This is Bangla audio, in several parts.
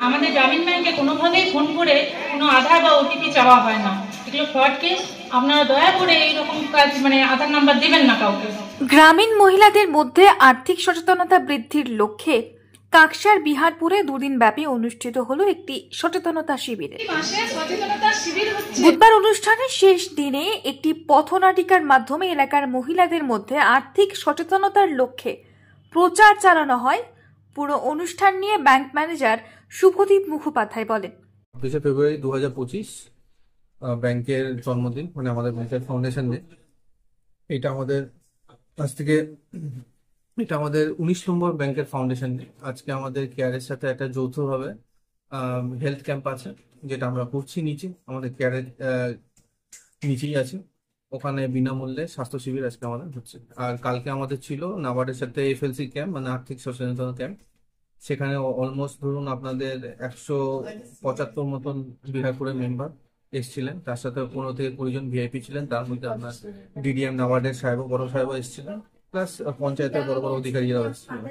আমাদের গ্রামীণ ব্যাংকে কোনোভাবেই ফোন করে কোনো আধার বা ওটিপি চাওয়া হয় না, এগুলো ফ্রড কেস। আপনারা দয়া করে এইরকম কাজ আধার নাম্বার দেবেন না কাউকে। গ্রামীণ মহিলাদের মধ্যে আর্থিক সচেতনতা বৃদ্ধির লক্ষ্যে কাকসার বিহারপুরে দুদিন ব্যাপী অনুষ্ঠিত হলো একটি সচেতনতা শিবির। বুধবার অনুষ্ঠানের শেষ দিনে একটি পথনাটিকার মাধ্যমে এলাকার মহিলাদের মধ্যে আর্থিক সচেতনতার লক্ষ্যে প্রচার চালানো হয়। পুরো অনুষ্ঠান নিয়ে ব্যাংক ম্যানেজার শুভদীপ মুখোপাধ্যায় বলেন, ২৫ ফেব্রুয়ারি ২০২৫ ব্যাংকের জন্মদিন, মানে আমাদের ব্যাংকের ফাউন্ডেশন ডে। এটা আমাদের আজ থেকে এটা আমাদের ১৯ নম্বর ব্যাংকের ফাউন্ডেশন ডে। আজকে আমাদের কেয়ারের সাথে একটা যৌথভাবে হেলথ ক্যাম্প আছে, যেটা আমরা করছি নিচে, আমাদের কেয়ারের নিচেই আছে। ওখানে বিনামূল্যে স্বাস্থ্য শিবির আজকে আমাদের হচ্ছে। আর কালকে আমাদের ছিল নাবার্ডের সাথে এফএলসি ক্যাম্প, মানে আর্থিক সচেতনতা ক্যাম্প। সেখানে অলমোস্ট ধরুন আপনাদের ১৭৫ মতন বিহারপুরের মেম্বার এসেছিলেন, তার সাথে ১৫ থেকে ২০ জন ভিআইপি ছিলেন। তার মধ্যে আপনার ডিডিএম নাবার্ডের বড় সাহেব এসেছিলেন, প্লাস পঞ্চায়েতের বড় বড় অধিকারীরাও এসেছিলেন।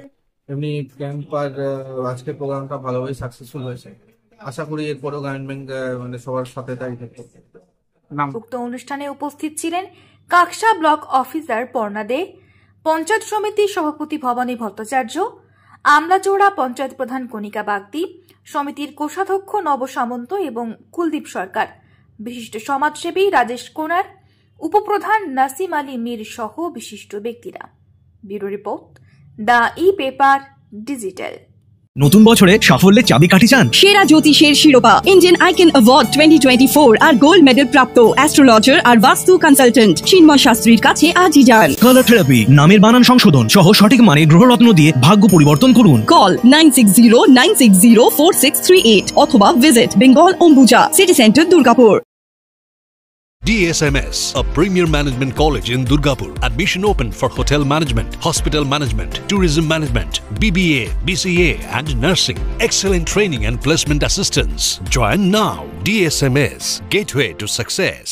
এমনি ক্যাম্প আর আজকের প্রোগ্রামটা ভালোভাবে সাকসেসফুল হয়েছে। আশা করি এরপরেও গ্রামীণ ব্যাংক মানে সবার সাথে তাই থাকবে। উক্ত অনুষ্ঠানে উপস্থিত ছিলেন কাকসা ব্লক অফিসার পর্ণা দে, পঞ্চায়েত সমিতির সভাপতি ভবানী ভট্টাচার্য, আমলাচৌড়া পঞ্চায়েত প্রধান কণিকা বাগদি, সমিতির কোষাধ্যক্ষ নব সামন্ত এবং কুলদীপ সরকার, বিশিষ্ট সমাজসেবী রাজেশ কোনার, উপপ্রধান নাসিম আলী মীর সহ বিশিষ্ট ব্যক্তিরা। Bureau report, the e-paper digital. নতুন বছরে সাফল্যের চাবিকাঠি চান? সেরা জ্যোতিষের শিরোপা ইন্ডিয়ান আইকন অ্যাওয়ার্ড 2024 আর গোল্ড মেডেল প্রাপ্ত অ্যাস্ট্রোলজার আর বাস্তু কনসালটেন্ট চিন্ময় শাস্ত্রীর কাছে আজই যান। কালার থেরাপি, নামের বানান সংশোধন সহ সঠিক মানে গ্রহরত্ন দিয়ে ভাগ্য পরিবর্তন করুন। কল 9609604638 অথবা visit Bengal Ambuja city centre Durgapur. DSMS, a premier management college in Durgapur. Admission open for hotel management, hospital management, tourism management, BBA, BCA and nursing. Excellent training and placement assistance. Join now. DSMS, gateway to success.